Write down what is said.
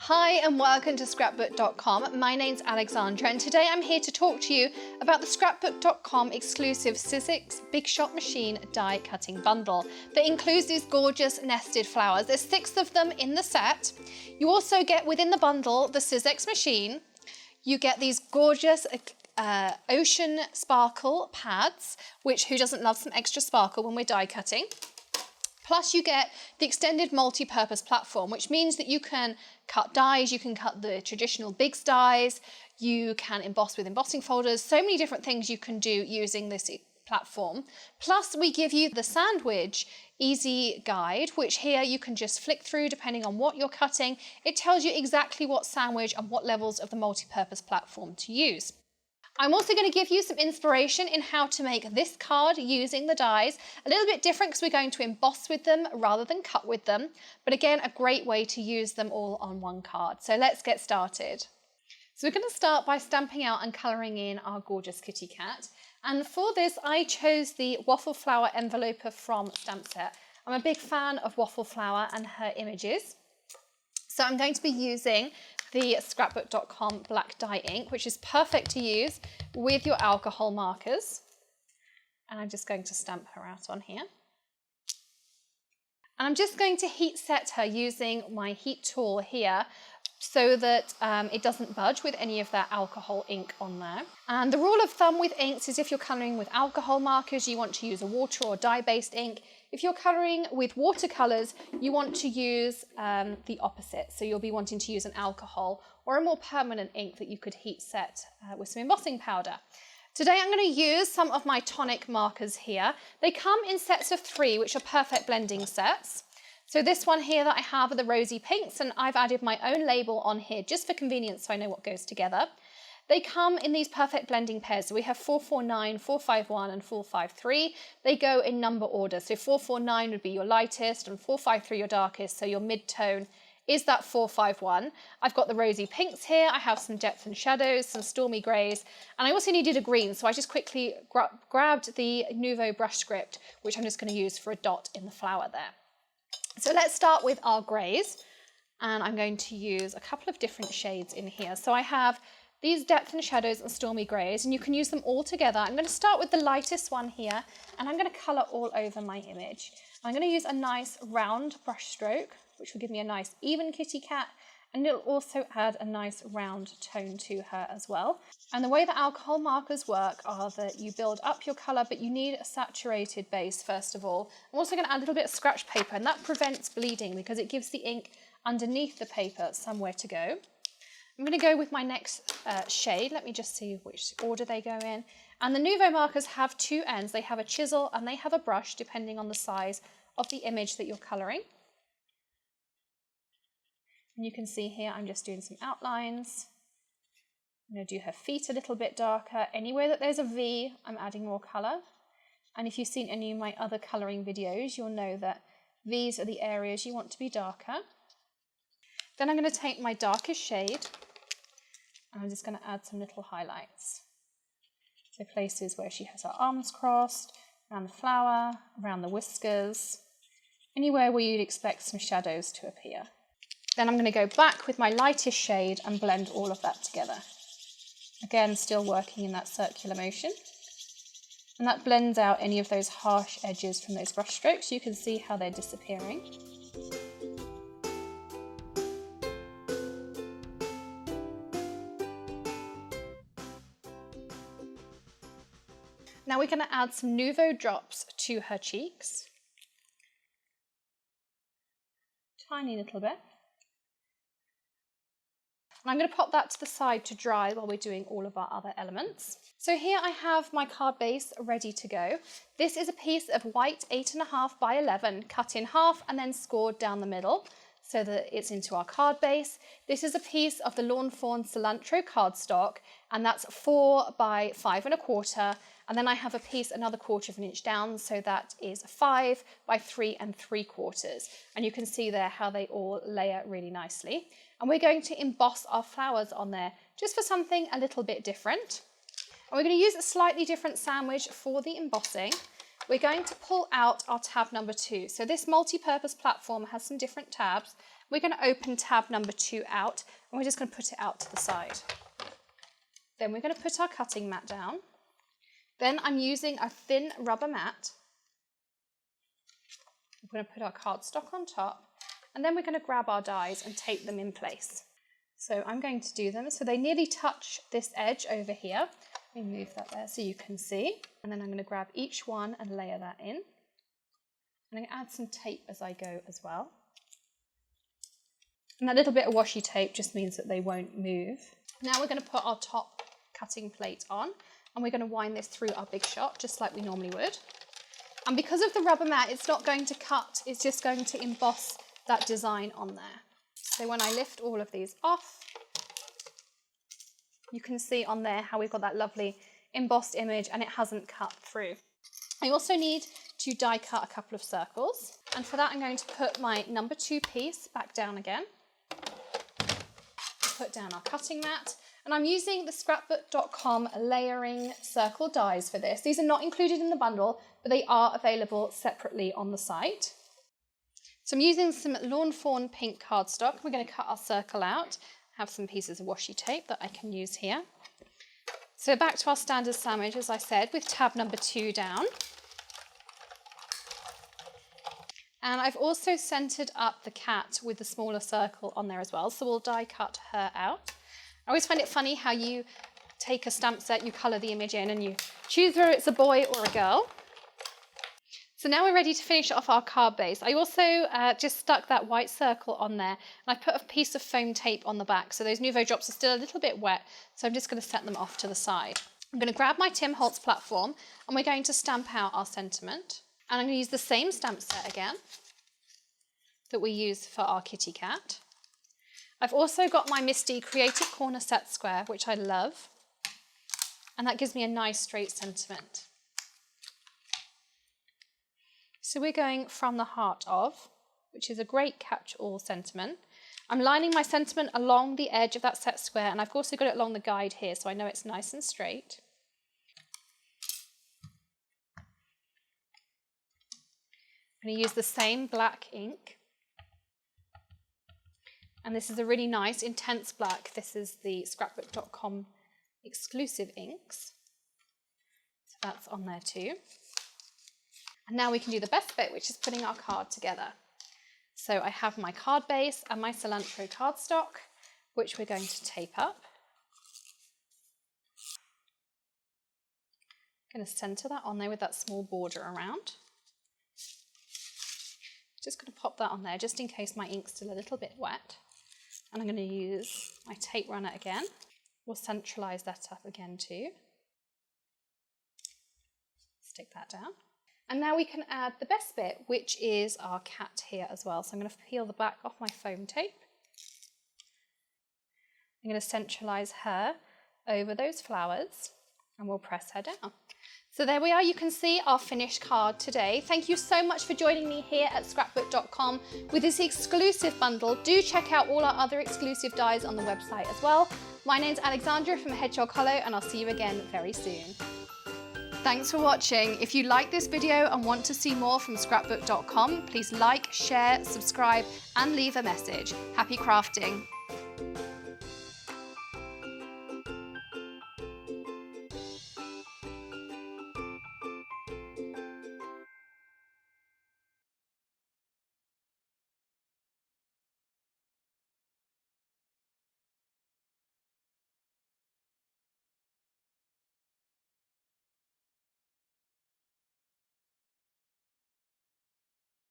Hi and welcome to Scrapbook.com. My name's Alexandra and today I'm here to talk to you about the Scrapbook.com exclusive Sizzix Big Shot Machine die cutting bundle that includes these gorgeous nested flowers. There's 6 of them in the set. You also get within the bundle the Sizzix machine. You get these gorgeous ocean sparkle pads, which who doesn't love some extra sparkle when we're die cutting? Plus you get the extended multi-purpose platform, which means that you can cut dies, you can cut the traditional big dies, you can emboss with embossing folders, so many different things you can do using this platform. Plus we give you the sandwich easy guide, which here you can just flick through depending on what you're cutting. It tells you exactly what sandwich and what levels of the multi-purpose platform to use. I'm also going to give you some inspiration in how to make this card using the dies. A little bit different because we're going to emboss with them rather than cut with them. But again, a great way to use them all on one card. So let's get started. So we're going to start by stamping out and colouring in our gorgeous kitty cat. And for this, I chose the waffle flower enveloper from Stamp Set. I'm a big fan of waffle flower and her images. So I'm going to be using the Scrapbook.com black dye ink, which is perfect to use with your alcohol markers. And I'm just going to stamp her out on here. And I'm just going to heat set her using my heat tool here so that it doesn't budge with any of that alcohol ink on there. And the rule of thumb with inks is if you're colouring with alcohol markers, you want to use a water or dye-based ink. If you're colouring with watercolours, you want to use the opposite. So you'll be wanting to use an alcohol or a more permanent ink that you could heat set with some embossing powder. Today I'm going to use some of my Tonic Markers here. They come in sets of 3, which are perfect blending sets. So this one here that I have are the rosy pinks, and I've added my own label on here just for convenience so I know what goes together. They come in these perfect blending pairs. So we have 449, 451 and 453. They go in number order. So 449 would be your lightest and 453 your darkest. So your mid-tone is that 451. I've got the rosy pinks here. I have some depth and shadows, some stormy greys, and I also needed a green. So I just quickly grabbed the Nuvo brush script, which I'm just going to use for a dot in the flower there. So let's start with our greys, and I'm going to use a couple of different shades in here. So I have these depth and shadows and stormy greys, and you can use them all together. I'm going to start with the lightest one here, and I'm going to colour all over my image. I'm going to use a nice round brush stroke, which will give me a nice even kitty cat, and it'll also add a nice round tone to her as well. And the way that alcohol markers work are that you build up your colour, but you need a saturated base first of all. I'm also going to add a little bit of scratch paper, and that prevents bleeding because it gives the ink underneath the paper somewhere to go. I'm going to go with my next shade. Let me just see which order they go in. And the Nuvo markers have 2 ends. They have a chisel and they have a brush depending on the size of the image that you're colouring. And you can see here I'm just doing some outlines. I'm going to do her feet a little bit darker. Anywhere that there's a V, I'm adding more colour. And if you've seen any of my other colouring videos, you'll know that V's are the areas you want to be darker. Then I'm going to take my darkest shade and I'm just going to add some little highlights. So places where she has her arms crossed, around the flower, around the whiskers, anywhere where you'd expect some shadows to appear. Then I'm going to go back with my lightest shade and blend all of that together. Again, still working in that circular motion. And that blends out any of those harsh edges from those brush strokes. You can see how they're disappearing. Now we're going to add some Nuvo drops to her cheeks. Tiny little bit. And I'm going to pop that to the side to dry while we're doing all of our other elements. So here I have my card base ready to go. This is a piece of white 8.5 by 11 cut in half and then scored down the middle so that it's into our card base. This is a piece of the Lawn Fawn Cilantro cardstock, and that's 4 by 5.25. And then I have a piece another 1/4 of an inch down, so that is 5 by 3 3/4. And you can see there how they all layer really nicely. And we're going to emboss our flowers on there just for something a little bit different. And we're going to use a slightly different sandwich for the embossing. We're going to pull out our tab number 2. So this multi-purpose platform has some different tabs. we're going to open tab number 2 out, and we're just going to put it out to the side. Then we're going to put our cutting mat down. Then I'm using a thin rubber mat. We're going to put our cardstock on top, and then we're going to grab our dies and tape them in place. So I'm going to do them so they nearly touch this edge over here. Let me move that there so you can see. And then I'm going to grab each one and layer that in. And I'm going to add some tape as I go as well. And that little bit of washi tape just means that they won't move. Now we're going to put our top cutting plate on, and we're going to wind this through our Big Shot just like we normally would. And because of the rubber mat, it's not going to cut, it's just going to emboss that design on there. So when I lift all of these off, you can see on there how we've got that lovely embossed image and it hasn't cut through. I also need to die cut a couple of circles. And for that, I'm going to put my number 2 piece back down again. Put down our cutting mat. And I'm using the Scrapbook.com layering circle dies for this. These are not included in the bundle, but they are available separately on the site. So I'm using some Lawn Fawn pink cardstock. We're going to cut our circle out. I have some pieces of washi tape that I can use here. So back to our standard sandwich, as I said, with tab number 2 down. And I've also centered up the cat with the smaller circle on there as well. So we'll die cut her out. I always find it funny how you take a stamp set, you colour the image in, and you choose whether it's a boy or a girl. So now we're ready to finish off our card base. I also just stuck that white circle on there, and I put a piece of foam tape on the back, so those Nouveau drops are still a little bit wet, so I'm just going to set them off to the side. I'm going to grab my Tim Holtz platform, and we're going to stamp out our sentiment. And I'm going to use the same stamp set again that we used for our kitty cat. I've also got my Misty Creative Corner Set Square, which I love, and that gives me a nice straight sentiment. So we're going from the heart of, which is a great catch-all sentiment. I'm lining my sentiment along the edge of that set square, and I've also got it along the guide here, so I know it's nice and straight. I'm going to use the same black ink. And this is a really nice, intense black. This is the Scrapbook.com exclusive inks. So that's on there too. And now we can do the best bit, which is putting our card together. So I have my card base and my cilantro cardstock, which we're going to tape up. I'm going to center that on there with that small border around. Just going to pop that on there just in case my ink's still a little bit wet. And I'm going to use my tape runner again. We'll centralize that up again too. Stick that down. And now we can add the best bit, which is our cat here as well. So I'm going to peel the back off my foam tape. I'm going to centralize her over those flowers, and we'll press her down. So there we are, you can see our finished card today. Thank you so much for joining me here at Scrapbook.com with this exclusive bundle. Do check out all our other exclusive dies on the website as well. My name's Alexandra from Hedgehog Hollow, and I'll see you again very soon. Thanks for watching. If you like this video and want to see more from Scrapbook.com, please like, share, subscribe, and leave a message. Happy crafting.